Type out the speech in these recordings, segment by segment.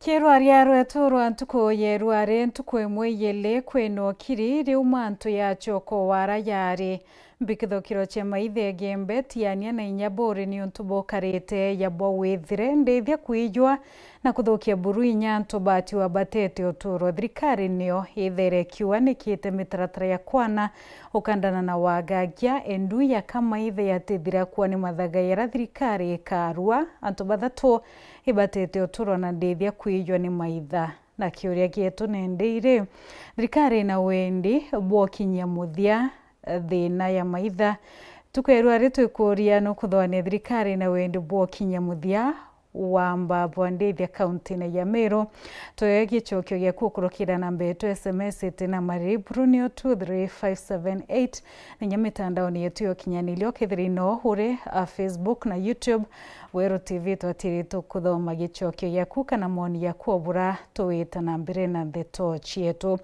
Kirwari rweturu ntuko yerware ntuko imwe yele kweno kiri riu mantu ya choko wara yari mbikithokiro cha maithe gembe tiania na inyabore ni untubo karete ya bo withire ndethia kuijwa na kuthokia buru inyanto bati wa batete oturo thirikari nio ithere kiwa nikite mitaratara ya kwana ukandana na wagagia endu ya kama ithe yatithira kuwa ni mathagaira thirikari karua anto bathatu ibatete oturo na ndethia kuijwa ni maitha na kiuria gietu nendeire thirikari na wendi bwokinyia muthia thina ya maitha tukerwa ritu kuria no kuthwania thirikari na wendi bwokinyia muthia wamba bwandithia kaunti na ya Meru toye gichokyo gya kukurukira namba yetu SMS itina mari Brunio 23578 na nyamitandao yetu yokinyanilio kithirino hure Facebook na YouTube Weru TV twatiri tukuthoma gichokyo gyaku kana moni yaku obura tuwita na mbere na ndeto chietu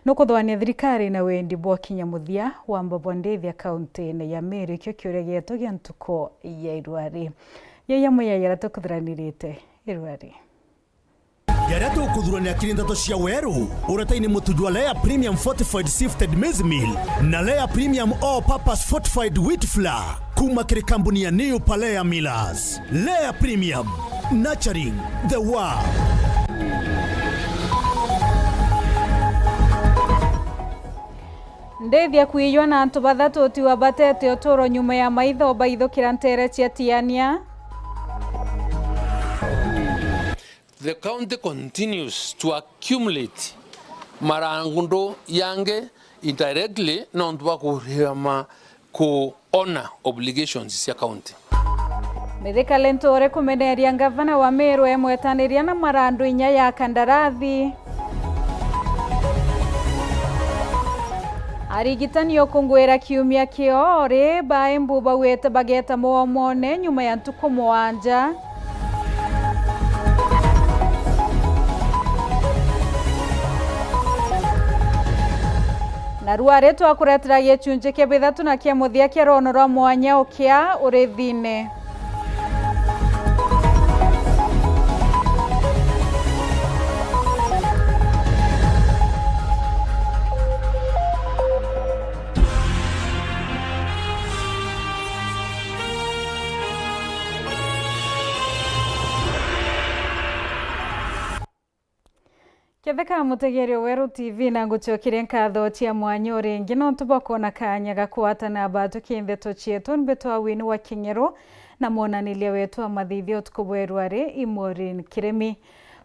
no kuthwania thirikari na wendi bwokinya muthia wamba bwandithia kaunti na ya Meru ikyo kiuria gyetu gya ntuko ya Irwari Yaya moya tukuthiranirite Irwari. Yara tukuthiranira kirindato cia Weru urataini mutujwa Layer Premium Fortified Sifted Maize Meal na Layer Premium All Purpose Fortified Wheat Flour kuma kiri kampuni ya New Palea Millers. Layer Premium, nurturing the world. Ndethia kuijwa na antu bathatu otiwa batete oturo nyuma ya maitho baithukira ntere cia tiania. The county continues to accumulate marangundo yange indirectly non-twa kuhema ku honor obligations cia county. Mithika lentore kumeneria gavana wa Meru emwetaniria na marandu inya ya kandarathi. Arigitani okungwira kiumia kiore baembu bawete bageta muomone nyuma ya ntuko mwanja. Na ruare twakuretera gichunje kia bithatu na kia muthia kia rono rwa mwanya ukia urithine. Ketheka mutegerio Weru TV na nguchokire nkatho cia mwanyo ringi no tubakona kanya gakwatana batu kindeto chietu nbeto awini wa King'ero na monanilia wetu wa mathithio tukubwerware Imorin Kiremi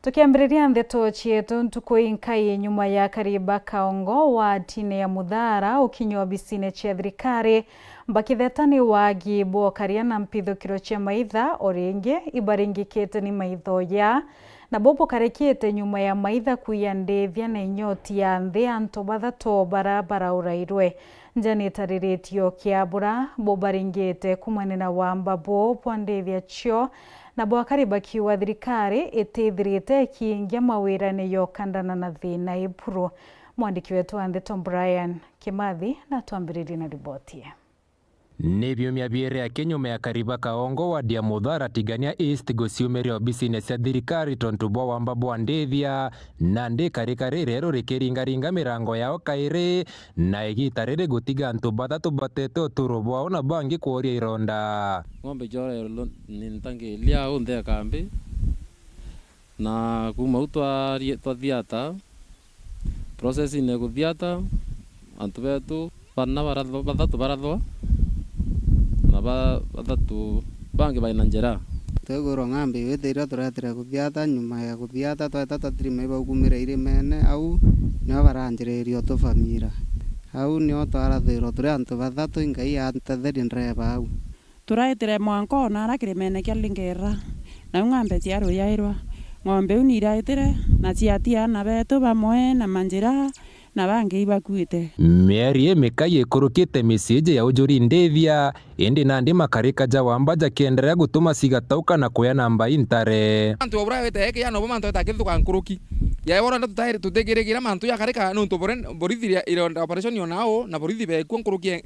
tukiambiriria ndeto chietu ntukuinkai nyuma ya kariba kaongo wa tine ya Muthara ukinywa bisine cia thirikari mbakithetani wagi bokaria na mpithukiro cia maitha oringi ibaringikite ni maitho ya na bobo karekete nyuma ya maitha kuyandethia na inyoti ya nthi anto bathatu barabara urairwe njani tariretio kiabura bobaringite kumanena wamba bo pwandethia chio na bwakariba kiwa thirikari itithirite kiingia mawirane yokandana na thina iburu mwandiki wetu Tom Brian Kimathi na tuambiririe na riboti. Nibyo miabire ya kinyume ya kariba kaongo wa dia Muthara tigania East gociumerio business ya thirikari tontubwa wamba bwandethia na ndi karikari rero rikiringaringa mirango yao kaire na igitarire gutiga antu bathatu batete oturubwa na bangi kuoria ironda ng'ombe jore nintangi lia unde kambi na kuma utwa thiata process ine guthiata antu betu bana bathatu barathwa na bathatu bangi baina njera tegoro ngambi wethira turatira kuthiata nyuma ya kuthiata twatata trime bagumire ire mene au no baranjirerio to famira au nio twarathiro turi antu bathatu ingai antatheri ndreba au turaitire mwanko na arakiremene kia lingera na ngambe ciaro yairwa ng'ombe uniraitire na ciatia na betu bamwe na manjira na bangi ibakuite mieri mikai ikurukite message ya ujuri ndethia indi nandi makarika jawamba jakiendelea gutuma sigatauka na kuya namba intare antu obra wete yake ya no manto takithu kankuruki ya yora ndo tutaire tutegeregira mantu ya karika no borithia ironda operation yonao na borithi be kunkuruki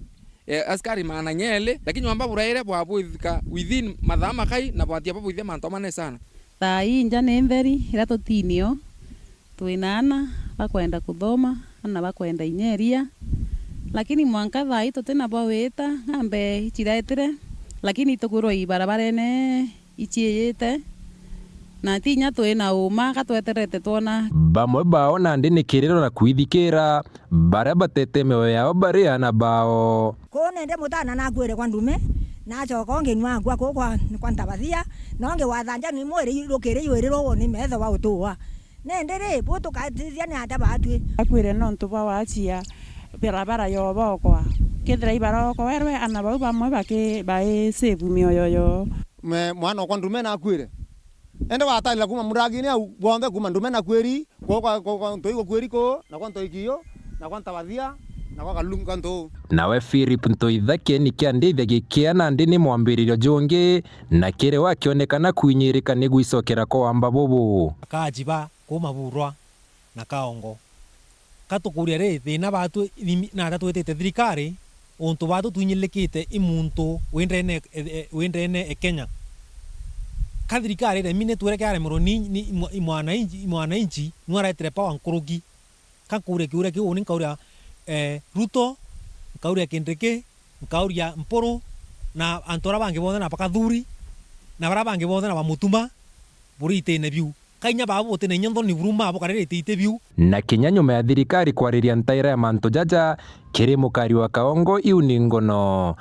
askari maana nyele lakini wamba buraire bwa buithika within madhama kai na bwatia bwa buithia manto mane sana thai nja nĩ theri ĩrĩa tũtinio twĩnana bakwenda kuthoma ana bakwenda inyeria lakini mwanka thai tũtina bo wĩta ng'ambe ichiretire lakini tũkũrwo ibarabarene ichiĩte na tinya twĩna ũma katweterete twona bamwe bao nandi nĩ kĩrĩro na kwithikĩra baria batete mĩoyo yao bariana bao nende mutana nakwire kwa ndume nachoka ongenywa ngwa kwa ntabathia nonge wathanja ni mwiri rukire iwirirwo ni metho wa utuwa nende ri butukatithia ni ata batwi akwire nontu ba wachia barabara yo bokwa kithira ibaroko werwe ana bau bamwe bae save mioyo yo mwana kwa ndume nakwire ende watalila kuma muragini au bonthe kuma ndume nakwiri kwa ntoi kwiri ko na kwa ntoi kiyo na kwa ntabathia na kwa kalunga ntoi nawe Philip Ntoithake nĩ kĩandeithagia kĩa Nandi nĩ mwambĩrĩrio jungi na kĩrĩ wakĩonekana kwinyĩrĩka nĩ gwicokera kwa wamba bubu kajiba kuma burwa na kaongo katukuria ri thina batu na tatwetete thirikari untu batu twinyilikite imuntu wendene Kenya ka thirikari re mine twerekare muroni imwana inchi nwaretire pa wankurugi kakure kiure ki uni kauria Ruto kauria Kindiki kauria Mporo na antora bangi bonde na pakathuri na bara bangi bonde na bamutuma burite ne biu kainya babu tene nyondo ni buruma abo karere ite biu na Kenya nyuma ya thirikari kwariria ntaira ya manto jaja kiri mukari wa Kaongo iu ni ngono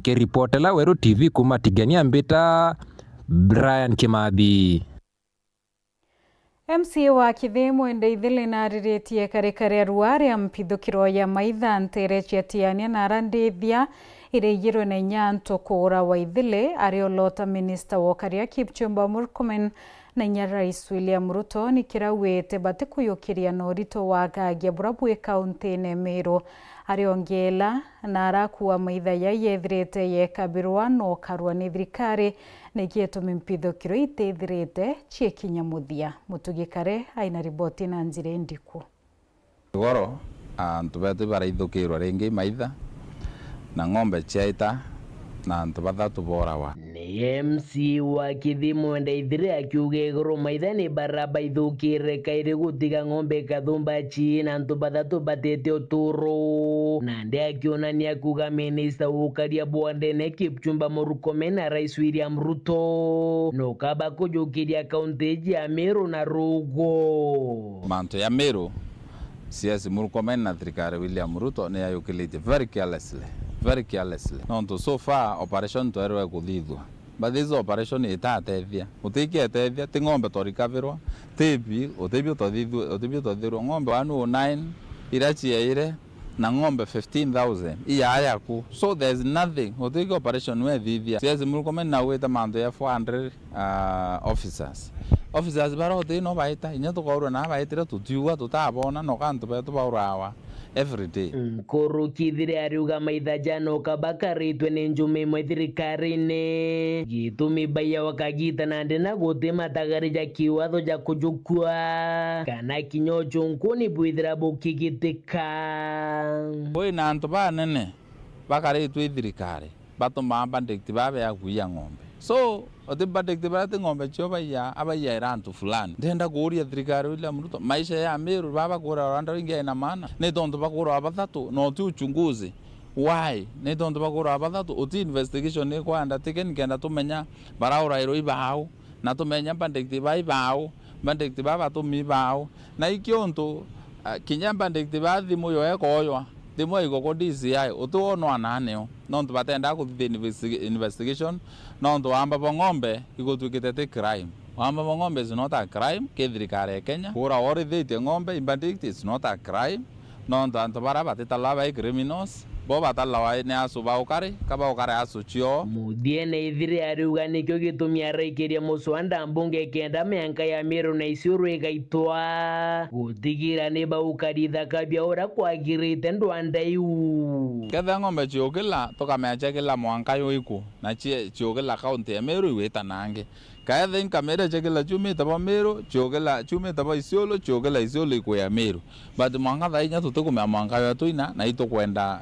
kiripotela Weru TV kuma Tigania Mbita Brian Kimathi MCA wa Kithimo Ndeithile nariritie karikare ruare mpithukiro ya maitha ntere chiatiania na randithia ireyirwe na nyanto kura wa Ithile ariolota minister wokaria Kipchumba Murkomen na nya Rais William Ruto ni kirawete bate kuyukiria no rito wa gagia burabwe kaunti ne Meru ariongela na arakuwa maitha ya yethirete yekabirwa no karwa ni thirikari negieto mpithukiro itethirete chiekinya muthia mutugikare aina riboti na njire ndiku goro antu betu baraithukirwa ringi maitha na ng'ombe chiaita na antu bathatu borawa ni MC wa Kithimo Ndeithile akiuge goro maitha ni baraba ithukire kaire gutiga ng'ombe kathumba chi na antu bathatu batete uturo na ndi akionania kuga minista ukaria bwandene Kipchumba Murkomen na Rais William Ruto no kaba kujukiria kaunti ya Meru na Rugo manto ya Meru CS Murkomen na thirikari William Ruto ni ayukilite very carelessly no so far operation to erwe kuthithwa but this operation itatethia utikietethia ti ng'ombe to recoverwa tebi to ng'ombe 109 irachiaire na ng'ombe 15,000 iya ku so there's nothing utiki operation we thithia CS Murkomen na weta manto ya 400 officers barote no baita inya tukaurwa na baitira tutiugwa tutabona no kantu betu baurawa every day Nkuru Kithire ariuga maitha jano kabakaritwe ni njume mwe thirikari-ini gitumi baya wakagita nandi na guti matagarija kiwatho ja kujukua kana kinyo chunkuni bwithira bukigitika oi na antu banene bakaritwe thirikari batuma bandikti babe ya kuya ng'ombe so otibadekte barate ng'ombe chio abaya irantu fulani ndenda kuria thirikari William Ruto maisha ya Meru baba kura randa wingi ina maana ne tonto bakura abathatu no ti uchunguzi why ne tonto bakura abathatu uti investigation ne kwa undertake ngenda tumenya baraura iro ibao na tumenya bandekte ibao bandekte baba tumi ibao na ikionto kinyamba ndekte bathi moyo ekoywa demo igoko DCI utuono ananeo nonto batenda kuthithia investigation nonto amba ng'ombe igotwikite crime amba ng'ombe is not a crime ke thirikari ya Kenya kura orithite ng'ombe imbandict is not a crime nonto anto bara batitala criminals bo batala ne asuba ukari kaba ukari asuchio mudiene Ithire ariuga nikyo gitumi araikiria muswanda mbunge kenda mianka ya Meru na Isiolo igaitwa gutigira ni baukari thaka bia ora kwagirite ndwanda iu ketha ng'ombe chiokila tukameacha kila mwanka yoiku na chiokila kaunti ya Meru iweta nange kaetha inkamera chakila chumite ba Meru chiokila chumite ba Isiolo chiokila Isiolo iku ya Meru but mwanga thainya tutukumea mwanka ya tuina na itukwenda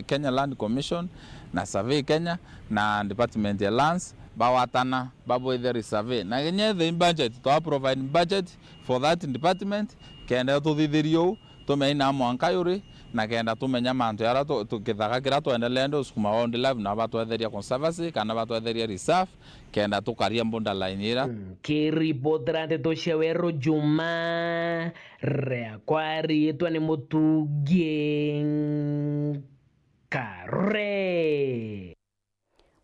Kenya Land Commission na Survey Kenya na Department ya Lands bawatana babwethe reserve na genye budget to provide budget for that department kenda tuthithirio tumeina mwanka yuri na kenda tumenya mantu yara tukithaga kira tuendelee ndo sukuma on live na batwetheria conservancy kana batwetheria reserve kenda tukaria mbunda line ira kiripotrante toshewero Juma reakwari twani mutugie kare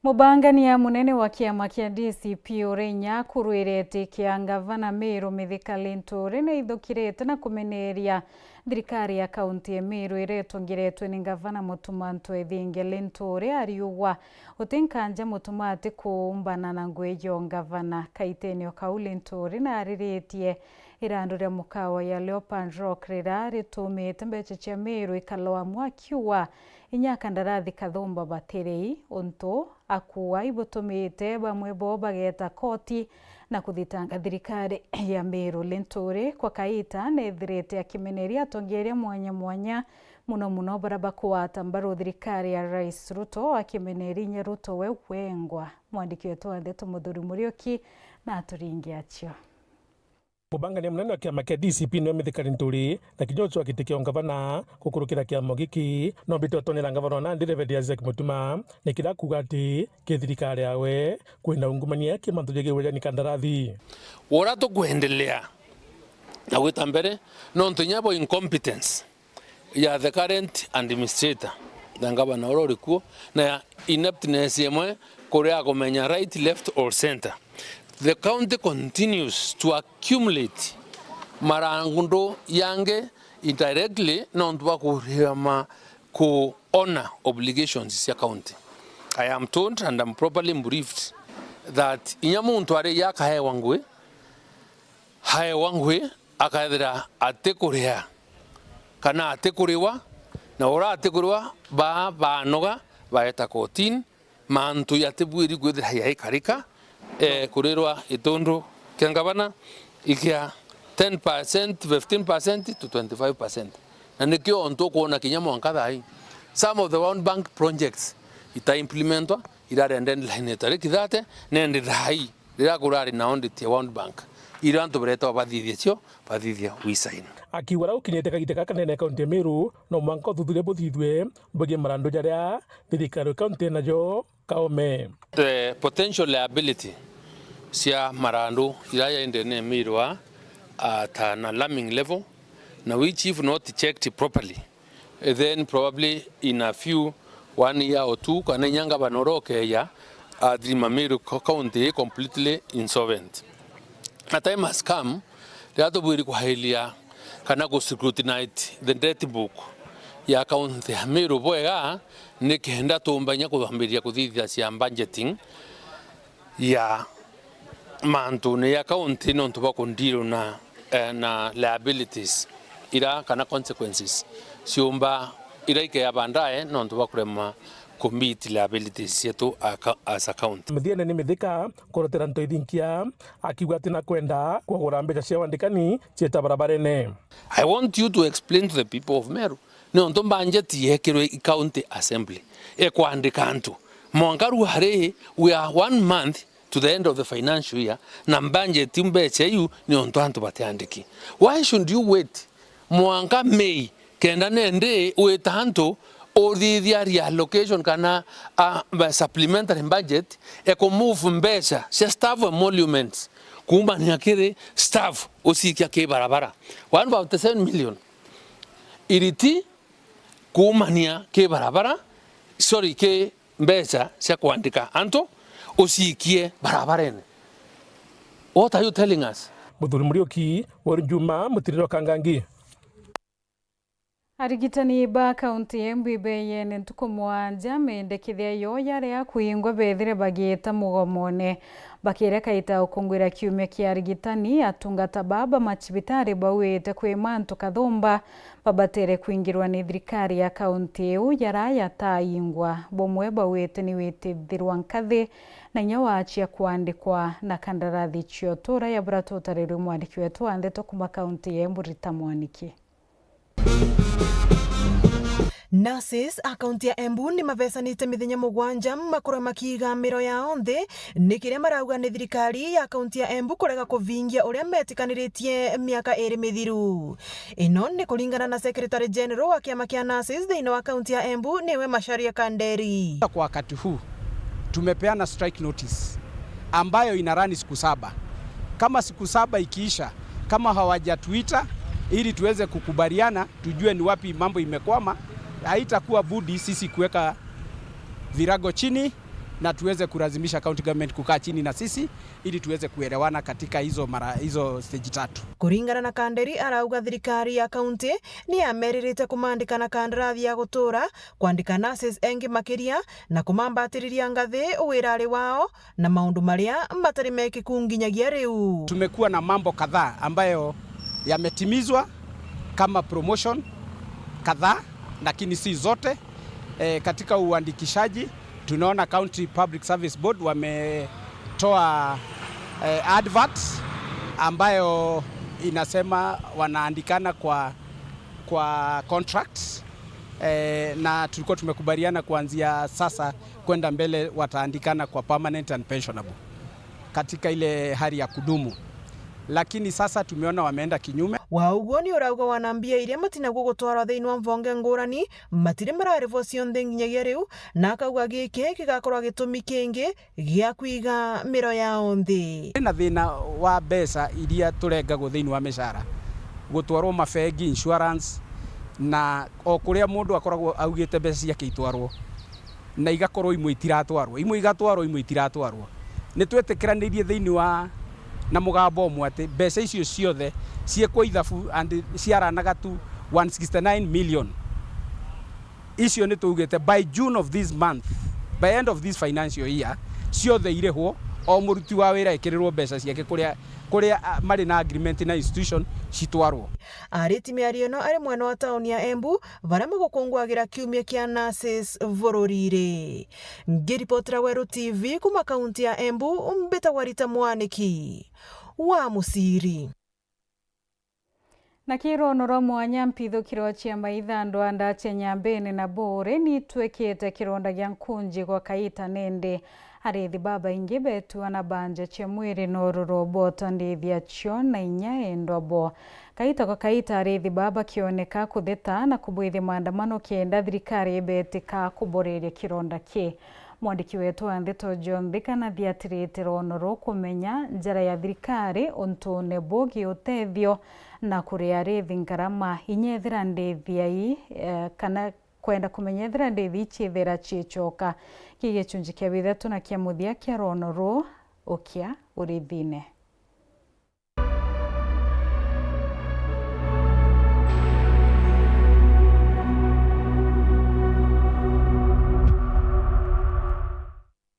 Mubangania munene wa kiama kia DCP Orenya kurwirete kia ngavana Meru Mithika Linturi na ithukirete na kumeneria thirikari ya kaunti ya Meru iretungiretwe ni ngavana Mutumanto Ethinge Linturi ariugwa utinkanja mutumati kuumbana na ngwejo ngavana kaitenio kau Linturi na ariritie irandure mukawa ya Leopard Rock rira ritumite mbeca cia Meru ikaloa mwakiwa inyakandarathi kathumba baterei onto akuwa ibutumite bamwe bo bageta koti na kuthitanga thirikari ya Meru. Linturi kwa kaita nethirite akimeneria atongeria mwanya muno baraba kuwata mbaru thirikari ya Rais Ruto akimeneri Nyaruto we wengwa. Mwandiki wetu Wandeto Muthuri Murioki na aturingi acio. Mubangania munene wa kiama kia DCP no Mithika Linturi na kinyocho akitikio ngavana kukurukira kiama giki no bito tonera ngavana na David Isaac Mutuma nikira kuga ati kithirikari yawe kwenda ungumania kimantu jege wejani kandarathi wora to kuendelea na wita mbere no ntunyabo incompetence ya the current administrator the ngavana ororikuo na ineptness yemwe korea kumenya right left or center. The county continues to accumulate marangundo yange indirectly non-twa kuhema ku honor obligations ya county. I am told and I'm properly briefed that inyamuntu are yaka hae wangwe akathira atekurea kana atekuriwa na ora atekuriwa ba noga baeta kotin mantu yatebwiri gwithira yaikarika kurirwa itondo kiangabana ikia 10%, 15% to 25%. Na nikio onto kuona kinyamo nkadai. Some of the World Bank projects ita implementwa irare ndeni lainetare kidate nende dai dira kurari na audit ya World Bank. Iranto breto badithio wisain. Akiwara ukinyete kagite kakanene kaunti ya Meru no mwanko thuthure buthithwe bogie marando jaria thirikari kaunti najo kaome. The potential liability sia marando iraya indene Meru at an alarming level, now which if not checked properly, then probably in a few 1 year or two, kananyanga banoroke ya Drima Meru County completely insolvent. A time has come, the other way required kana go scrutinize the debt book ya county ya Meru boega nikenda tumbanya kuhambiria kuthithia cia budgeting ya mantu ne ya county non tuba kundiro na liabilities ira kana consequences siomba ira ike ya bandae non tuba kurema commit liabilities yetu as account. Mthiene ni Mithika korotera nto ithinkia akiuga ati na kwenda kugura mbeca cia wandikani cieta barabarene. I want you to explain to the people of Meru no ndo budget yekirwe county assembly kwandika antu mwangaru hare we are 1 month to the end of the financial year na budget mbeca yu ni onto antu batiandiki. Why should you wait mwanga May kenda nende weta antu or the allocation kana supplementary budget move mbeca cia staff emoluments kumba ni akire staff osikia ke barabara 1.7 million iriti kumania ke barabara sorry ke mbeca cia kuandika anto osikie barabarene. What are you telling us? Muthuri Murioki wa Juma mutiriro kangangi. Arigitani ba kaunti Embu ibeyene ntuku mwanja mendekithia yo yare ya kuingwa bethire bagieta mugomone bakire kaita ukungwira kiume kia arigitani atungata baba machibitari bawete kwe mantu kathumba babatere kuingirwa ni thirikari ya kaunti eu yaraya taingwa bomwe bawete ni wetithirwa nkathi na nyawachia kuandikwa na kandarathi chiotora ya bratotarero mwandiki wetu Wandeto kuma kaunti Embu Rita Mwaniki. Nurses akaunti ya Embu ni mavesanite mithenya mugwanja makora makiga miro yao nthi ni kiria marauga ni thirikari ya akaunti ya Embu kurega kuvingia uria metikaniritie miaka 2 mithiru. Ino ni kulingana na Secretary General wa kiama kia Nurses thiini wa akaunti ya Embu niwe Macharia Kanderi. Kwa wakati huu tumepeana strike notice ambayo inarani siku 7. Kama siku 7 ikiisha, kama hawajatuita ili tuweze kukubaliana tujue ni wapi mambo imekwama, haitakuwa budi sisi kuweka virago chini na tuweze kulazimisha county government kukaa chini na sisi ili tuweze kuelewana katika hizo stage 3. Kuringana na Kanderi arauga thirikari ya county ni ameririte kumandika na kandarathi ya gutura kwandika nurses engi makiria na kumambatiriria ngathi wirari wao na maundu maria matari mekiku nginyagia riu. Tumekuwa na mambo kadhaa ambayo yametimizwa kama promotion kadhaa, lakini si zote. Katika uandikishaji tunaona County Public Service Board wametoa advert ambayo inasema wanaandikana kwa contracts, na tulikuwa tumekubaliana kuanzia sasa kwenda mbele wataandikana kwa permanent and pensionable katika ile hali ya kudumu. Lakini sasa tumeona wameenda kinyume. Waugo ni urauga wanambia iria matinaguo gutwarwa thiini wa mvonge ngurani matire mararibwo cionthe nginyagia riu na akauga giki gigakorwo gitumi kingi gia kwiga miro yao nthi. Na thina wa mbeca iria turengagwo thiini wa mishara gutwarwo mabegi, insurance na o kuria mundu akoragwo augite mbeca ciake itwarwo na igakorwo imwe itiratwarwo, imwe igatwarwo, imwe itiratwarwo. Ni twetikiranirie thiini wa na mugambo umwe ati mbeca icio ciothe ciekwo ithabu and ciaranaga tu 169 million. Icio ni tugite by June of this month, by end of this financial year, ciothe irihwo o muruti wa wira ikirirwo mbeca ciake kuria mari na agreement na institution citwarwo. Ariti miario no ari mwena wa tauni ya Embu varia magukungwagira kiumia kia nurses vororire. Ngiripotera Weru TV kuma kaunti ya Embu, Mbeta Warita Mwaniki wa Musiri. Na kirono mwanya mpitho kirochia maithando anda chenyambene na bore ni twekete kironda gya nkunji kwa kaita nende arithi baba ingi betu anabanja chemwiri nororo boto ndithia chio na inya endobo. Kaita kwa kaita arithi baba kioneka kutheta na kubwithi maandamano kienda thirikari betika kuboreria kironda ki. Mwandiki wetu Andito John Thika thiatirite ronoro kumenya njara ya thirikari untune bogi utethio na kuria arithi ngarama inyethira ndithia ii kana kwenda kumenyethera ndithi chithera chichoka gigicunji kia withatu na kia muthia kia ronoro ukia urithine.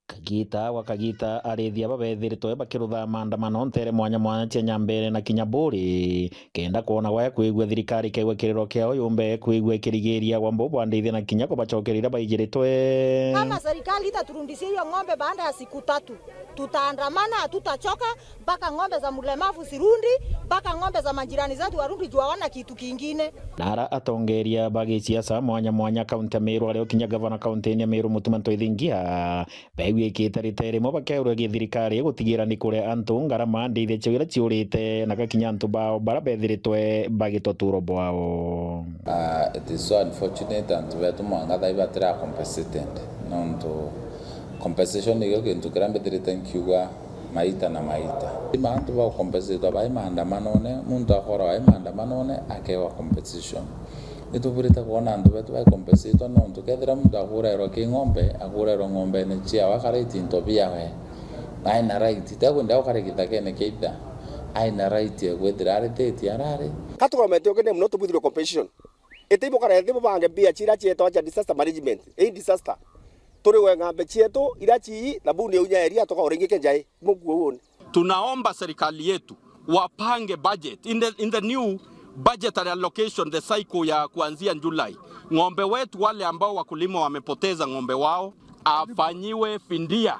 Kagita wakagita arithia babethiritwe bakirutha maandamano ntere mwanya mwanya chenyambere na kinyaburi kenda kuona waya kuigwa thirikari kegwe kiriro kiao yumbe kuigwa kirigiria wambo bwandithia na kinya kubachokerira baigiritwe. Kama serikali itaturundishia hiyo ng'ombe baada ya siku 3 tutaandamana, hatutachoka mpaka ng'ombe za mlemavu zirundi, mpaka ng'ombe za majirani zetu warundi juu hawana kitu kingine. Nara atongeria bagi siasa mwanya mwanya kaunti ya Meru alio kinya gavana kaunti ya Meru Mutuma Ntoithingia bewi kitaritere mo bakeurwe githirikari gutigira ni kure antu ngarama ndithe chwira chiurite na gakinya antu bao barabethiritwe bagitoturo bwao. It is so unfortunate and wetu mwanga thai batira compensated nonto compensation niyo kintu kirambethirite nkiuga maita na maita mantu ba compensate ba maandamano ne muntu akora ba maandamano ne akewa compensation nitubirite kuona antu betu ba compensate nonto kethira muntu agurero king'ombe agurero ng'ombe ne chia wakariti ntobia we aina right takwenda ukarekita kene keida aina right ya gwethira arite arare katugomete okene muno tubuthiro compensation etibo kare thibo bange bia chira chieto cha disaster management disaster turi ng'ombe chieto irachi na buni unya area toka orengeke njai muguo woni. Tunaomba serikali yetu wapange budget in the new budgetary allocation the cycle ya kuanzia Julai. Ng'ombe wetu wale ambao wakulima wamepoteza ng'ombe wao afanyiwe findia,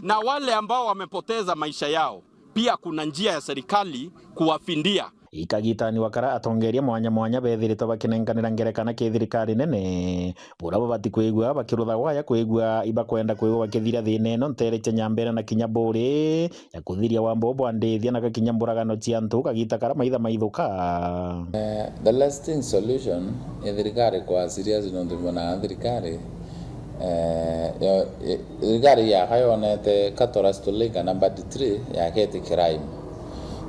na wale ambao wamepoteza maisha yao pia kuna njia ya serikali kuwafindia. ikagitani wakara atongeria mwanya mwanya bethiritwo bakinenganira ngerekana kithirikari nene bura babati kwigua bakirutha waya kwigua ibakwenda kwigua bakithira thina ino ntereche nyambere na kinyaburi ya kuthiria wambo bwandithia na gakinyamburagano ciantu kagita kara maitha maithuka. The lasting solution thirikari kwa serious no ndimona thirikari thirikari ya hayonete katora stolinga number 3 ya kete crime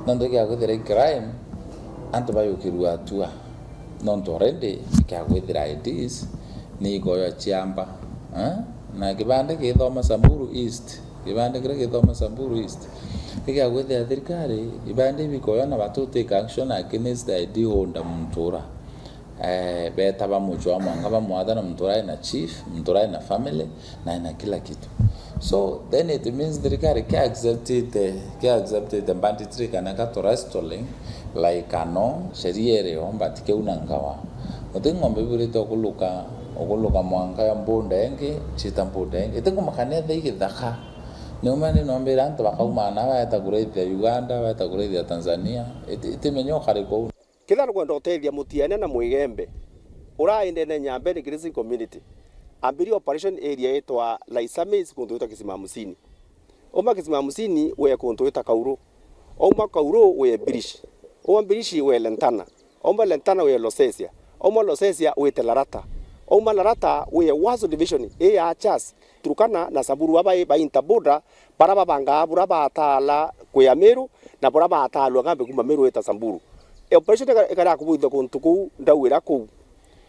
nando ya kuthira crime antu bayukirwa tua nonto rende kya kuthira IDs ni goyo chiamba na kibande githoma Samburu East kya kuthira thirikari ibande bikoyo na batu take action against the ID holder mtura beta bamuchwa mwanga bamwatha na mtura ina chief mtura ina family na ina kila kitu. So then it means thirikari kya accepted banditry kana katora stoling like ano sheriere omba tike unangawa ngombe burito okuluka mwanga ya mbundenge chita mbundenge itengo makane thige dhaka nomani nombe ranto bakaumana baeta kureithia Uganda baeta kureithia Tanzania itimenyo kariko kila rwendo hotelia mutiane na mwigembe urainde na nyambe ni grazing community ambiri operation area etwa Laisamis kuntu eta Kisimamusini oma Kisimamusini we kuntu eta Kauro oma Kauro we Birish oma Birish we Lentana oma Lentana we Losesia oma Losesia we Telarata oma Larata we Wazo division ya Chas Turkana na Samburu aba ba interborder para babanga buraba atala kwa Meru na buraba atalo ngambe kuma Meru eta Samburu operation ekara kubuitha kuntu ku ndawira ku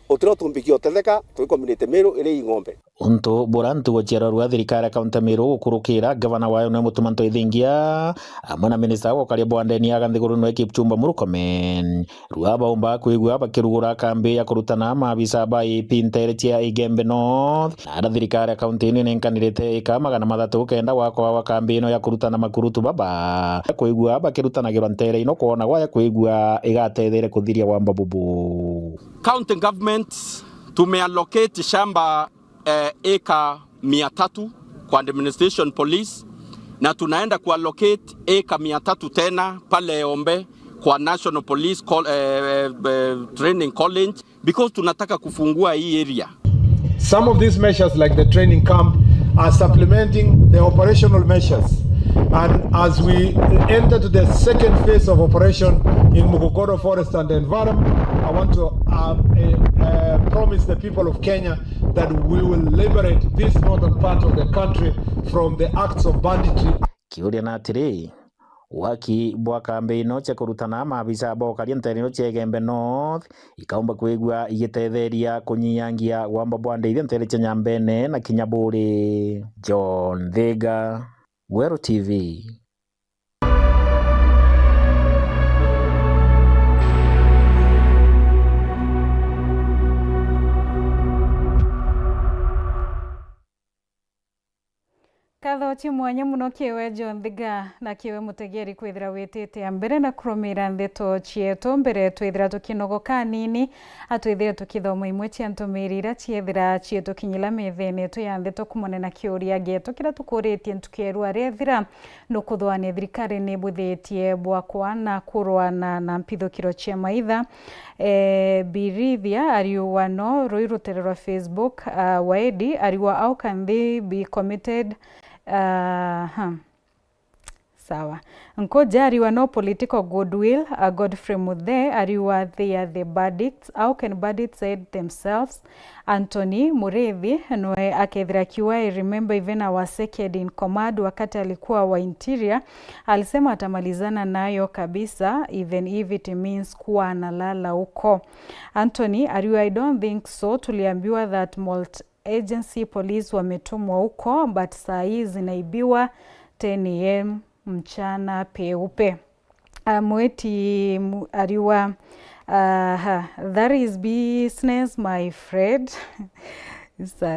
otro tumbikio tetheka twi community Meru ire ingombe unto borantu gochera rwa thirikari kaunti Meru gukurukira gavana wayo no mutumanto ithingia amana minister wa kali bwandeni aganthiguru no Kipchumba Murkomen rwa baumba kwigua bakirugura kambi ya kurutana mabisa ba ipintere cia Igembe North na thirikari kaunti ni nenkanirite ikamagana mathatu kenda wakwa wa kambi no ya kurutana makurutu baba kwigua bakirutana ntere ino kuona waya kwigua igatethire kuthiria wamba bubu. County government tumeallocate shamba eka 300 kwa administration police na tunaenda kuallocate eka 300 tena pale Ombe kwa National Police Training College because tunataka kufungua hii area. Some of these measures like the training camp are supplementing the operational measures. And as we enter to the second phase of operation in Mukokoro Forest and Environment, I want to promise the people of Kenya that we will liberate this northern part of the country from the acts of banditry. Kiuria na atiri waki bwa kambi ino cia kurutana mabisa bokaria nterino cia Igembe North ikaumba kwigua igitetheria kunyiangia wamba bwandeithia ntere cia Nyambene na Kinyaburi. John Thega, Wero TV. Kathochi mwanya muno kiwe John Thiga na kiwe mutegeri kwithira witite mbere na kurumira ndeto chieto mbere twithira tukinogoka nini atwithira tukithoma imwe cia ntumirira chiethira chieto kinyila methene tu ya ndeto kumonena kiuria geto kira tukuritie ntukeru arethira no kuthwania thirikari ni buthitie bwakwa na kurwana na mpithukiro cia maitha birithia ariwa no ruirutererwa Facebook waedi ariwa how can they be committed sawa nkoja ariwa no political goodwill Godfrey Muthe ariwa they are the bandits. How can bandits said themselves? Anthony Mureithi noe akethira kiwa I remember even our second in command wakati alikuwa wa interior alisema atamalizana nayo kabisa even if it means kuwa analala huko. Anthony ariwa I don't think so, tuliambiwa that agency police wametumwa huko but saa hii zinaibiwa 10 am mchana peupe. Mweti ariwa that is business my friend.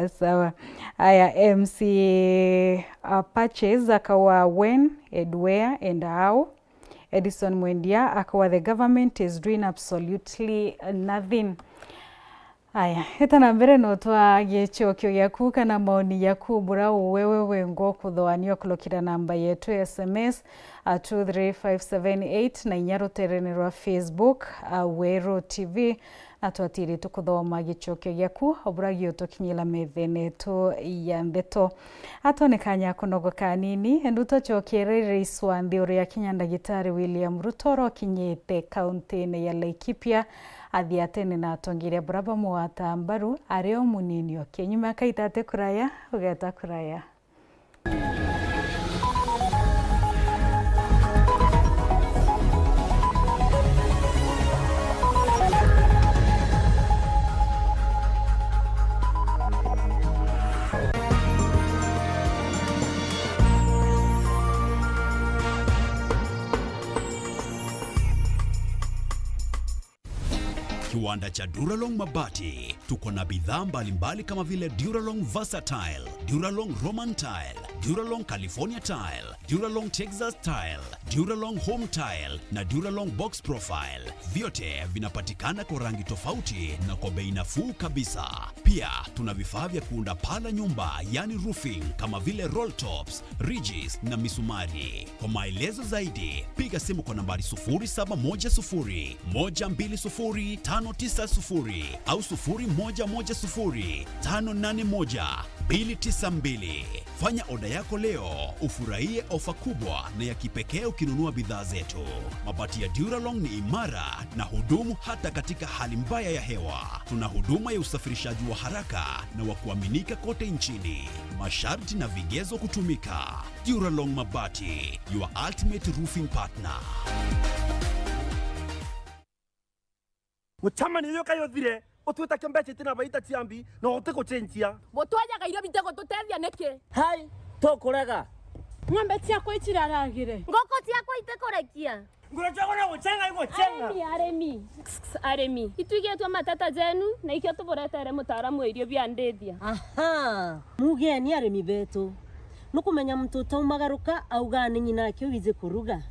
Sawa. Aya MC Apaches akawa when, and where, and how. Edison Mwendia akawa the government is doing absolutely nothing. Aya, itana mbere no twa gichokyo yaku kana maoni yaku bura wewe wengo kuthoanio kulokira namba yetu SMS 23578 na inyaro terenero Facebook Wero TV atwatiri tukuthoma gichokyo yaku obura gioto kinyila methene to ya ndeto atonekanya kunogoka nini enduto chokere rais wa nthi ya Kenya Ndagitari William Ruto kinyete kaunti ya Laikipia athiatene na atongire braba muwata mbaru areo munini okenyuma kaitate kuraya ugeta kuraya Kiwanda cha Duralong Mabati, tuko na bidhaa mbalimbali kama vile Duralong Versatile, Duralong Roman Tile, Duralong California Tile, Duralong Texas Tile, Duralong Home Tile na Duralong Box Profile. Vyote vinapatikana kwa rangi tofauti na kwa bei nafuu kabisa. Pia tuna vifaa vya kuunda pala nyumba, yani roofing, kama vile roll tops, ridges na misumari. Kwa maelezo zaidi, piga simu kwa nambari 0710 120 590 au 0110 581 292. Fanya oda yako leo, ufurahie ofa kubwa na ya kipekee ukinunua bidhaa zetu. Mabati ya Duralong ni imara na hudumu hata katika hali mbaya ya hewa. Tuna huduma ya usafirishaji wa haraka na wa kuaminika kote nchini. Masharti na vigezo kutumika. Duralong Mabati, your ultimate roofing partner. Mutamani yoka yothire otweta kembeche tina baita tiambi no oteko chenjia botwaja gairo bitego tutethia neke hai tokorega ng'ombe ciako ichiraragire ngoko ciako itekorekia ngurachagona guchenga iguchenga aremi itwigetwa matata jenu na ikio tuboretere mutaaramu irio bia ndethia aha mugeni aremi betu nukumenya mtoto umagaruka augane nyina kio wize kuruga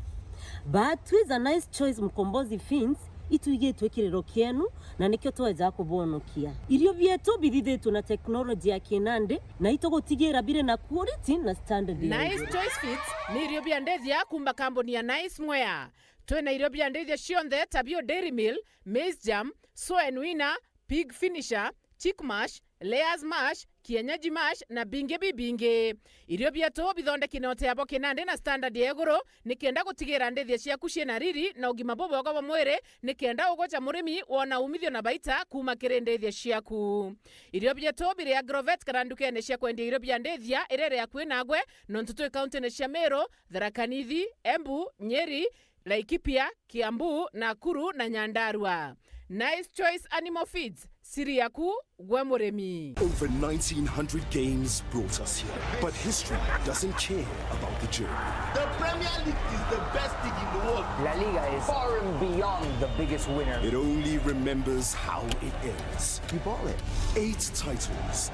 but with a nice choice mkombozi fins ituigetwe kirero kienu na nikyo tweza kubonokia irio bietu bithithetwo na teknolojia ya kinande na itogotigira bire na quality na standard. Nice Choice Fits ni irio bia ndethia kumba kambuni ya Nice Mwea. Twena irio bia ndethia cionthe tabio Dairy Mill, Maize Jam, Soy Winner, Pig Finisher, Chick Mash, Layers Mash, Kienyeji Mash na binge bibinge. Irio bietu bithondeki na oteabo kinande na standard ya iguru nikenda gutigira ndethia ciaku ciena riri na ugima bobogo wa mwiri nikenda ugocha murimi wona umithio na baita kuma kiri ndethia ciaku. Irio bietu bire ya Grovet karandukene cia kwendia irio bia ndethia irere ya kwinagwe nontutu county ne cia Meru, Tharaka Nithi, Embu, Nyeri, Laikipia, Kiambu, Nakuru na Nyandarua. Nice Choice Animal Feeds, siri yaku gwe muremi. Over 1900 games brought us here, but history doesn't care about the journey. The Premier League is the best league in the world. La Liga is far and beyond the biggest winner. It only remembers how it ends. You bought it. 8 titles.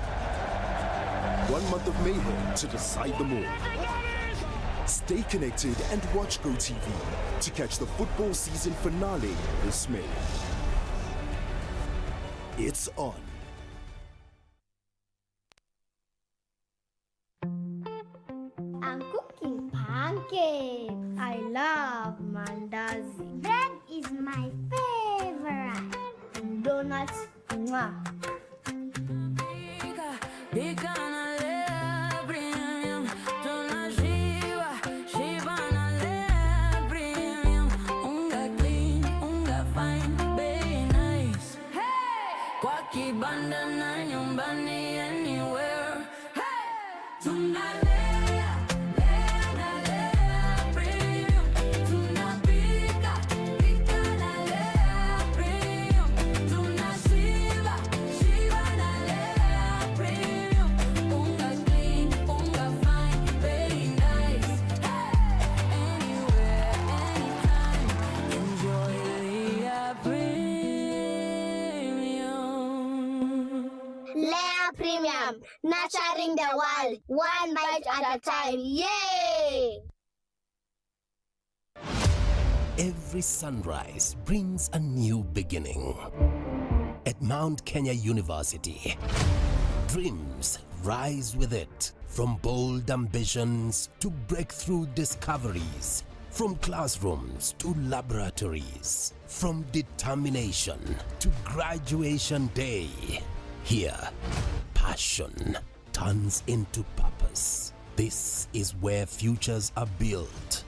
1 month of mayhem to decide them all. Stay connected and watch GoTV to catch the football season finale this May. It's on. I'm cooking pancakes. I love mandazi. Bread is my favorite. Donuts, mwah. Nurturing the world, one bite at a time. Yay! Every sunrise brings a new beginning, at Mount Kenya University. Dreams rise with it, from bold ambitions to breakthrough discoveries, from classrooms to laboratories, from determination to graduation day. Here, passion turns into purpose. This is where futures are built.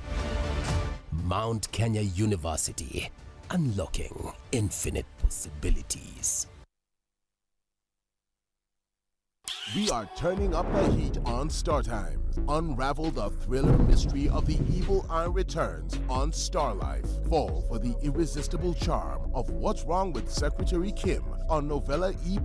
Mount Kenya University, unlocking infinite possibilities. We are turning up the heat on Star Times. Unravel the thriller mystery of the evil eye returns on Star Life. Fall for the irresistible charm of What's Wrong with Secretary Kim on Novella E+.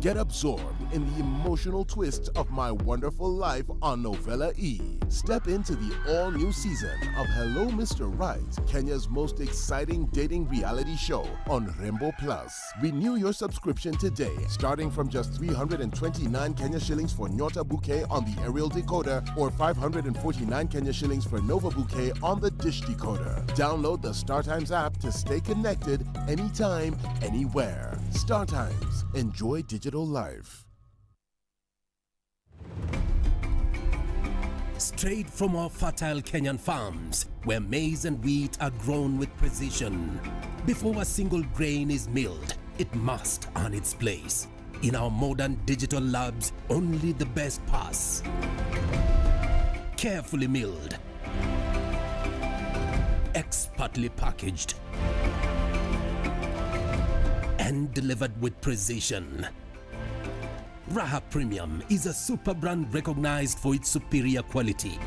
Get absorbed in the emotional twists of My Wonderful Life on Novella E. Step into the all-new season of Hello Mr. Right, Kenya's most exciting dating reality show on Rainbow Plus. Renew your subscription today, starting from just 329 Kenya shillings for Nyota Bouquet on the aerial decoder or 549 Kenya shillings for Nova Bouquet on the dish decoder. Download the StarTimes app to stay connected anytime, anywhere. StarTimes. Enjoy digital life. Straight from our fertile Kenyan farms, where maize and wheat are grown with precision. Before a single grain is milled, it must earn its place. In our modern digital labs, only the best pass. Carefully milled, expertly packaged, and delivered with precision. Raha Premium is a super brand recognized for its superior quality.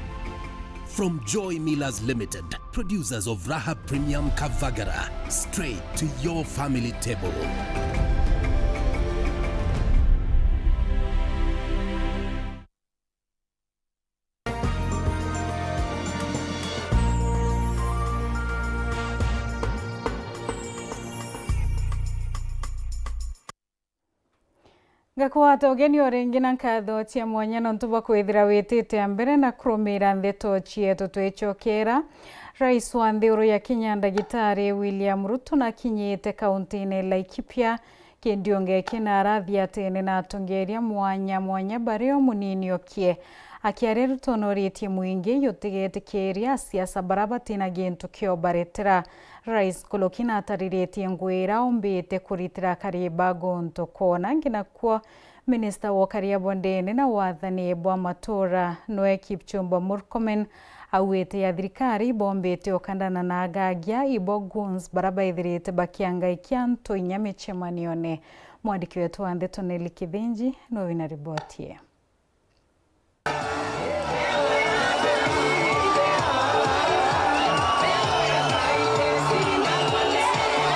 From Joy Millers Limited, producers of Raha Premium Kavagara, straight to your family table. Gakwata ogeni orengi na nkatho cia mwanya nontuba kwithira witite mbere na kurumira ndeto chietu twechokera. Rais wa Nthuru ya Kenya Ndagitari William Ruto na kinyite kaunti-ini Laikipia kindionge kinarathi atene na atongeria mwanya bario munini okie akiare Ruto noritie mwingi yotigetikiria siasa barabatina gintu kio baretera. Rais Kulokina atariretie ngwira ombete kuritira kariba gonto kona ngina kwa Minister wa Kariabondene na wathani bwa matora Noe Kipchumba Murkomen awete ya thirikari bombete okandana na agagia ibo guns baraba ithirite bakianga ikianto inyamechemanione. Mwandiki wetu wa Ndeto Neli Kithinji no wina ribotie.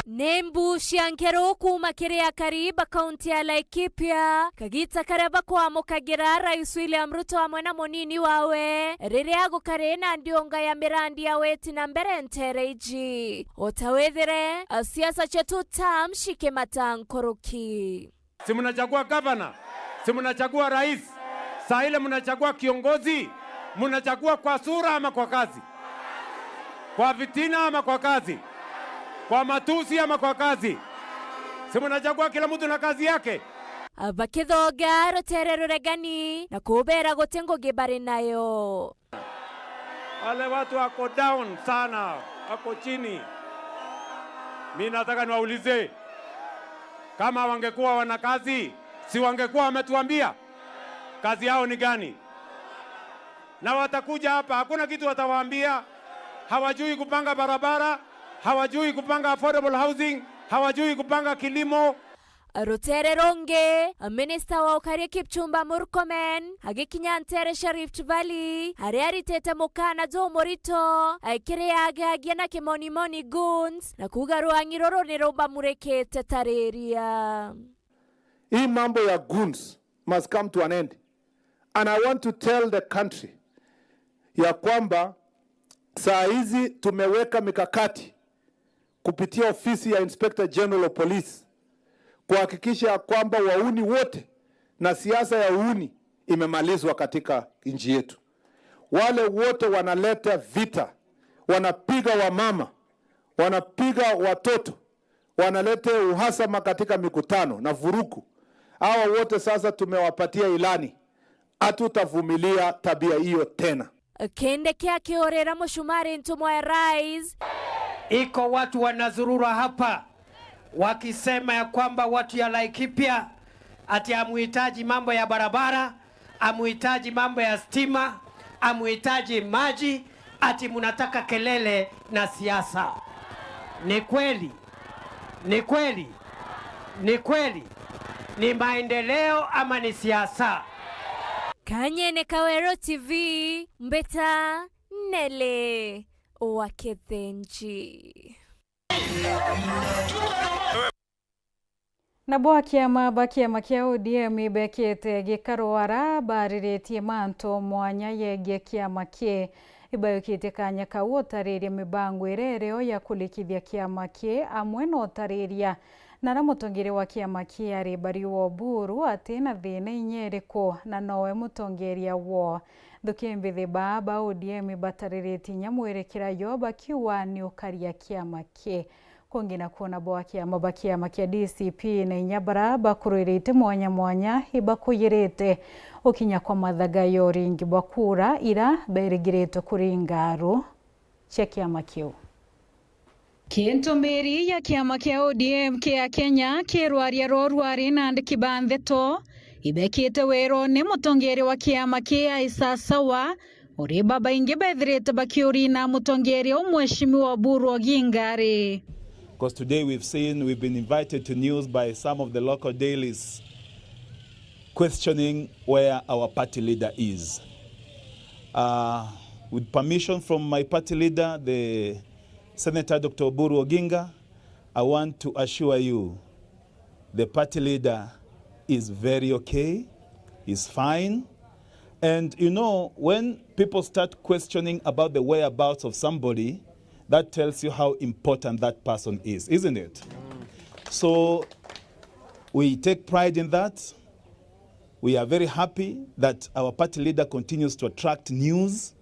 Nembu Shiankero kuma kiria kariba kaunti ya Laikipia kagita karaba kwa mukagira Rais William Ruto amwe na munini wawe riria gukarena ndionga ya mirandi ya weti na mbere ntereji otawethire siasa chetu tamshike matankoroki. Si mnachagua gavana, si mnachagua rais, saa ile mnachagua kiongozi, mnachagua kwa sura ama kwa kazi, kwa vitina ama kwa kazi, kwa matusi ama kwa kazi. Si mnachagua kila mtu na kazi yake. Abakithoga roterero regani na kubera gotengo gebare nayo. Wale watu wako down sana, wako chini. Mimi nataka niwaulize, kama wangekuwa wana kazi, si wangekuwa wametuambia kazi yao ni gani? Na watakuja hapa, hakuna kitu watawaambia. Hawajui kupanga barabara, hawajui kupanga affordable housing, hawajui kupanga kilimo. Rotere ronge, Minister wa Ukaria Kipchumba Murkomen, hagikinya ntere Rift Valley, hariari tete mukana zo morito, aikire agagia na kimoni guns, na kugarua ngiroro niromba mureke tetareria. Hii mambo ya goons must come to an end. And I want to tell the country ya kwamba saa hizi tumeweka mikakati kupitia ofisi ya Inspector General of Police kuhakikisha kwamba wauni wote na siasa ya uuni imemalizwa katika nchi yetu. Wale wote wanaleta vita, wanapiga wamama, wanapiga watoto, wanalete uhasama katika mikutano na vurugu. Hawa wote sasa tumewapatia ilani, hatutavumilia tabia hiyo tena. Kende kia kiorera mushumari ntumwa ya rais. Iko watu wanazurura hapa wakisema ya kwamba watu ya Laikipia ati amuhitaji mambo ya barabara, amuhitaji mambo ya stima, amuhitaji maji, ati munataka kelele na siasa. Ni kweli? Ni kweli? Ni kweli? Ni maendeleo ama ni siasa? Kanyene Kawero TV, Mbeta Nele Wakethenji. Na bwa kiama kia ODM ibekete gikarwara bariretie manto mwanya yege kiama kie ibayukite kanya kawotariria mibango irereo ya kulikithia kiama kie amwe no tariria na mutongere wa kiama kie ari bari wo buru atina thina inyeriko na nowe mutongeria wo thukimbithi baba ODM batariritie nyamwerekera yo bakiwa ni ukaria kiama kie kongina kuona bwa kiama kia DCP na inyabara bakururite mwanya ibakuyirite ukinya kwa mathaga yoringi bakura ira berigirite kuringaru cia kiama kiu. Kintomeri ya kiama kia ODM kia Kenya kirwaria rorwari na ndikibandheto ibekite wero ni mutongeri wa kiama kia isasawa uri baba ingi bethirite bakiuri na mutongeri umweshimiwa Buru Ogingari. Because today we've been invited to news by some of the local dailies questioning where our party leader is. With permission from my party leader, the Senator Dr. Buru Oginga, I want to assure you the party leader is very okay, is fine. And you know, when people start questioning about the whereabouts of somebody, that tells you how important that person is, isn't it? So we take pride in that. We are very happy that our party leader continues to attract news.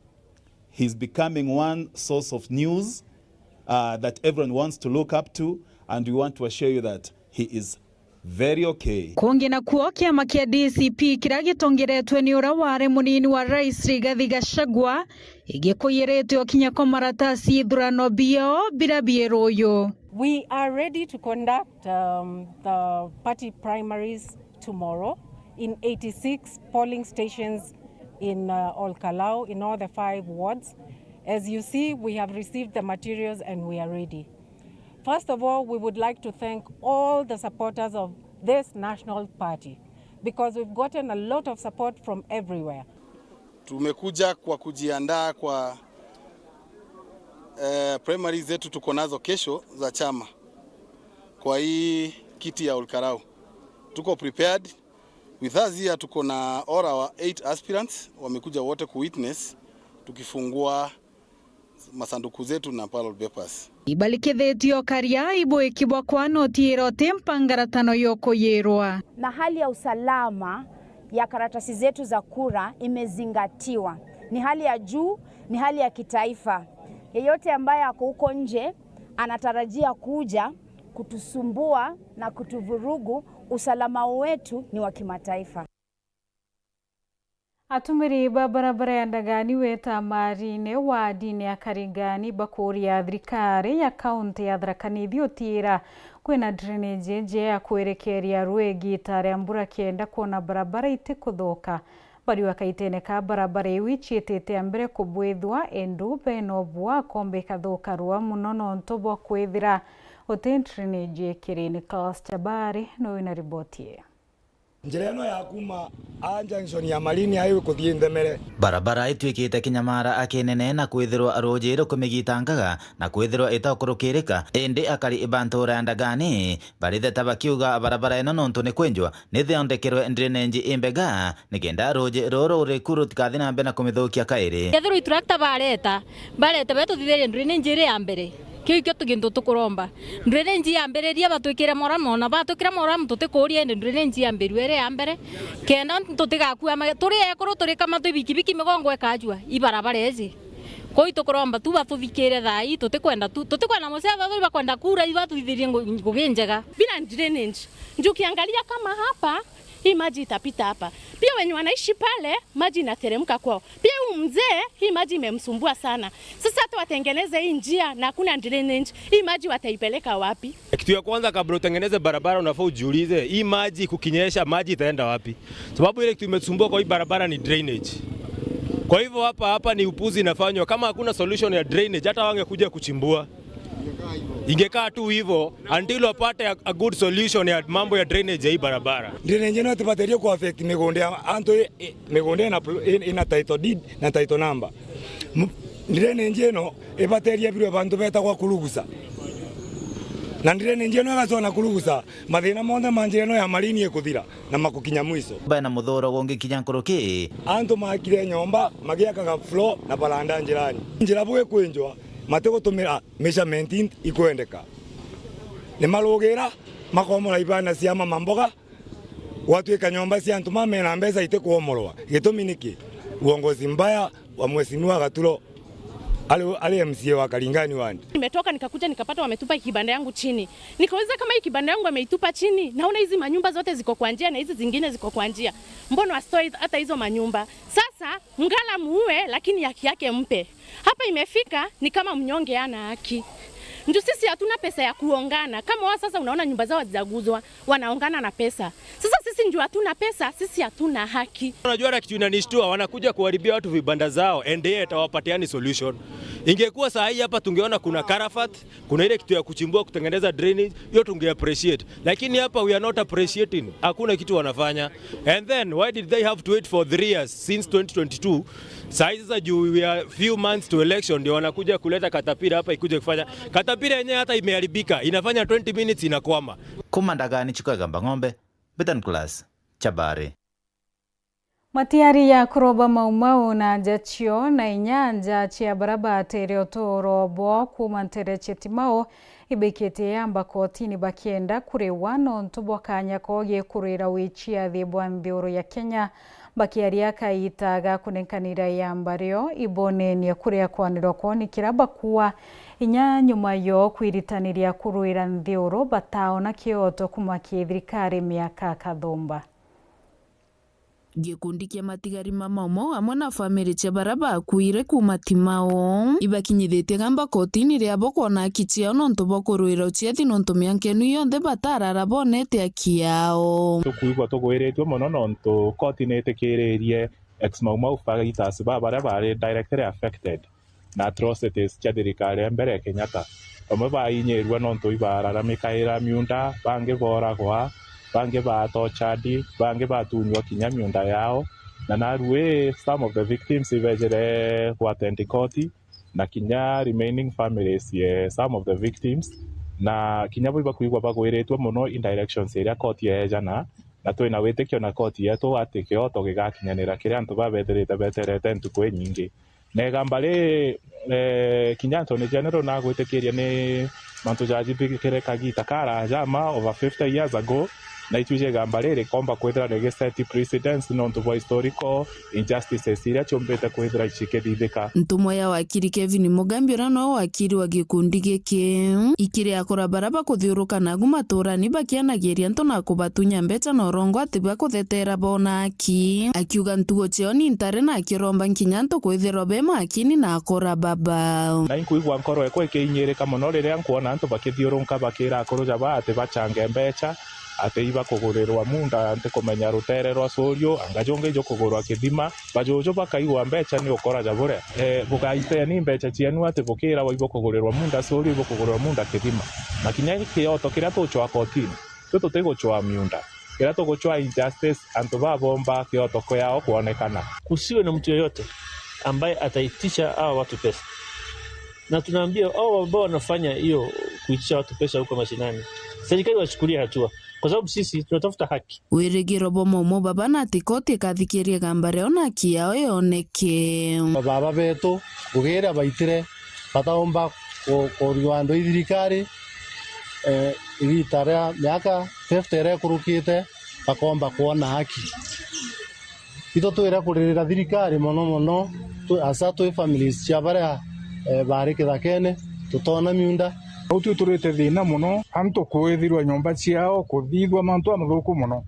He's becoming one source of news that everyone wants to look up to, and we want to assure you that he is very okay. Kongina kuo kiama kia DCP kiragitongeretwe ni ura ware munini wa Rais Rigathi Gachagua igikuyiretwe okinya kwa maratasi ithurano bio birabieroyo. We are ready to conduct the party primaries tomorrow in 86 polling stations in Olkalau in all the 5 wards. As you see, we have received the materials and we are ready. First of all, we would like to thank all the supporters of this national party because we've gotten a lot of support from everywhere. Tumekuja kwa kujiandaa kwa primaries zetu tuko nazo kesho za chama kwa hii kiti ya Olkarau. Tuko prepared. With us here tuko na all our 8 aspirants wamekuja wote ku witness tukifungua masanduku zetu na ballot papers. Ibalikithetio karia iboikibwa kwa notiro tempangaratano yoko yerwa. Na hali ya usalama ya karatasi zetu za kura imezingatiwa. Ni hali ya juu, ni hali ya kitaifa. Yeyote ambaye ako huko nje anatarajia kuja kutusumbua na kutuvurugu, usalama wetu ni wa kimataifa. Atumiri barabara ya Ndagani weta marine wa dini ya Karigani bakuri ya thirikari ya kaunti ya Tharaka Nithi utira kwina drainage je ya kwerekeria Rwegi tare mbura kienda kuona barabara itikuthuka bari wakaiteneka barabara iwichitete mbere kubwithwa endu benobwa kombe kathuka rwa muno nonto bwa kwithira uti drainage kirini Class Tabari no ina riboti. Njira ino ya kuma junction ya Malini highway kuthie Ndemere. Barabara itwikite kinyamara akinene na kwithirwa arojero kumigitangaga na kwithirwa itakurukirika indi akari ibantura Ndagani baritheta bakiuga barabara ino nonto ni kwenjwa nithiondekerwe drainage imbega nikenda roje roro urikuru tikathina mbe na kumithukia kairi. Kethiro tractor bareta betu thithere drainage iri ya mbere. Kyo tugintu tukuromba drainage ya mbere ria batwikira moramo na batwikira moramo tutikuria ende drainage ya mbere ere ya mbere kenda tutigakua turi ekuru turi kama tubikibiki migongo ekajua ibarabara ezi Koi tukuromba tu batuthikire thai tutikwenda museva bali bakwenda kura ibathuithirie ngugi njega bila drainage. Ndio ukiangalia kama hapa hii maji itapita hapa. Pia wenye wanaishi pale maji inateremka kwao. Pia huyu mzee hii maji imemsumbua sana. Sasa hata watengeneze hii njia na hakuna drainage, hii maji wataipeleka wapi? Kitu ya kwanza kabla utengeneze barabara unafaa ujiulize hii maji kukinyesha maji itaenda wapi? Sababu ile kitu imetusumbua kwa hii barabara ni drainage. Kwa hivyo hapa ni upuzi inafanywa. Kama hakuna solution ya drainage hata wangekuja kuchimbua. Ingekaa tu hivyo until wapate a good solution ya mambo ya drainage ya hii barabara. Drainage no tupaterio ku affect migonde anto migonde na ina title deed na title number. Drainage no ipateria biro bantu beta kwa kulugusa. Na drainage no agazona kulugusa mathina mothe manjeno ya marini ekuthira na makukinya mwiso. Bana muthoro gongi kinyankuruki. Anto makire nyomba magiakaga floor na balanda njirani. Njira bwe kwenjwa matego tumira measurement ikwendeka ni marugira makomora ibana cia mamboga watuika nyomba cia antu mamena mbesa ite kuomorwa gitumi niki uongozi mbaya wa mheshimiwa Gaturo ali MCA wa Kalingani wandi. Nimetoka nikakuja nikapata wametupa kibanda yangu chini. Nikauliza kama hii kibanda yangu wameitupa chini, naona hizi manyumba zote ziko kwa njia na hizi zingine ziko kwa njia. Mbona wastoi hata hizo manyumba? Sasa mngala muue lakini haki yake mpe. Hapa imefika ni kama mnyonge ana haki. Ndio sisi hatuna pesa ya kuongana. Kama wao sasa unaona nyumba zao hazijaguzwa, wanaongana na pesa. Sasa sisi ndio hatuna pesa, sisi hatuna haki. Unajua na kitu inanishtua wanakuja kuharibia watu vibanda zao and yeye atawapatiani solution. Ingekuwa saa hii hapa tungeona kuna karafat, kuna ile kitu ya kuchimbua kutengeneza drainage, hiyo tunge appreciate. Lakini hapa we are not appreciating. Hakuna kitu wanafanya. And then why did they have to wait for 3 years since 2022? Sasa juu we are few months to election ndio wanakuja kuleta katapira hapa ikuje kufanya. Katapira yenyewe hata imeharibika. Inafanya 20 minutes inakwama. Kumandagani Chukagamba Ng'ombe, Betan Class, Chabare. Matiari ya kuroba maumau na jachio na inyanja chia baraba tereo toro bo kumantere chetimao ibekete yamba kotini bakienda kurewa nontubo kanya koge kurera wichia thibwa mbioro ya Kenya bakiaria kaitaga kunenkanira yambario iboneni kuria kwaniro koni kiraba kuwa inya nyuma yo kwiritanira kuruira ndhioro bataona kioto kumakia thirikari miaka kathumba. Gikundi kia matigari mamamo hamwe na family cia baraba akuire kuma timao ibakinyithite gamba kotini ria bokona kichia nonto bokuruira uchiathi nonto miankenu yonthe batarara bonete akiao tukuigwa tugwiritwe muno nonto kotini itikiririe ex maumau fagitas bara bari directly affected na atrocities cia thirikari mbere Kenyatta amwe bainyirwe nonto ibarara mikaira miunda bange boragwa bange batochadi bange batunywa kinya miunda yao na narue some of the victims ivejere kuattend court na kinya remaining families some of the victims na kinya boiba kuigwa bagwiritwe muno in directions area court yejana na twina witikio na court yetu atikio togigakinyanira kiria antu babetherete beterete ntuku nyingi negamba ri kinya Attorney General na gwitikiria ni mantu jaji bigikire kagita kara jama over 50 years ago na ituje gamba riri komba kwethira ni set precedents nonto vo historical injustices iria chombete kwethira chikethithika. Ntumwa ya wakiri Kevin Mugambi no wakiri wa gikundi giki ikire akora baraba kuthiuruka na gumaturani bakianagiria ntona kubatunya mbeca no rongo atiba kuthetera bonaki akiuga ntugo chioni ntare na kiromba nkinya nto kwithira bema akini na akora baba na inkuigwa nkoro ekwe kinyirika muno riria nkuona nto bakithiurunka bakira akoro jaba atiba change mbeca ateiba kugurirwa munda ante kumenya rutere rwa sorio angajonge jo kugurwa kithima bajojo bakaigwa mbeca ni ukora jabure bukaite ni mbeca cianu ate bukira waibo kugurirwa munda sorio ibo kugurirwa munda kithima na kinya kioto kiria tuchwa kotini tutego chwa miunda kiria tugochwa injustice antu babomba kioto kwao kuonekana kusiwe na mtu yoyote ambaye ataitisha hao watu pesa na tunaambia hao ambao wanafanya hiyo kuitisha watu pesa huko mashinani serikali wachukulie hatua kwa sababu sisi tunatafuta haki. Wirigiro bomo baba na tikoti kathikirie gambare ona kiao yoneke. Baba betu kugira baitire bataomba kuriwando thirikari igitara miaka 50 ere kurukite bakomba kuona haki. Ito twira kuririra thirikari mono asa twi families cia baria bari kithakene tutona miunda utu turite thina muno antu kuithirwa nyumba ciao kuthithwa mantu amathuku muno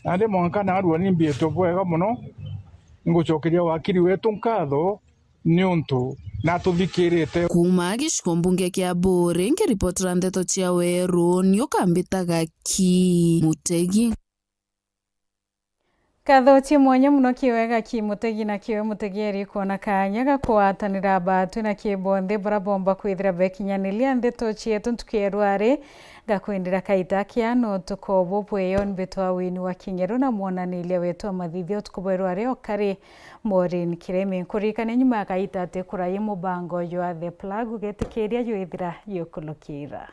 ande mwanka na arua ni mbieto bwega muno ngucokeria wakiri wetu nkatho ni untu na tuthikirite kuma gicigo mbunge kia Mburi ngiripotera ndeto cia Weru ni ukambitaga ki Mutegi Kathochi mwanya muno kiwega ki Mutegi na kiwe Mutegi eri kuona kanya gakwatanira batu na kibonthe barabomba kwithira bekinyanilia ndeto cietu tukierware gakwendera kaita kiano tukobo bweyon betwa wini wa Kingeru na mwonanilia wetu wa mathithio tukubwerware okari Maureen Kiremi kurikane nyuma kaita te kuraye mubango yo The Plug getikiria yo ithira yokulukira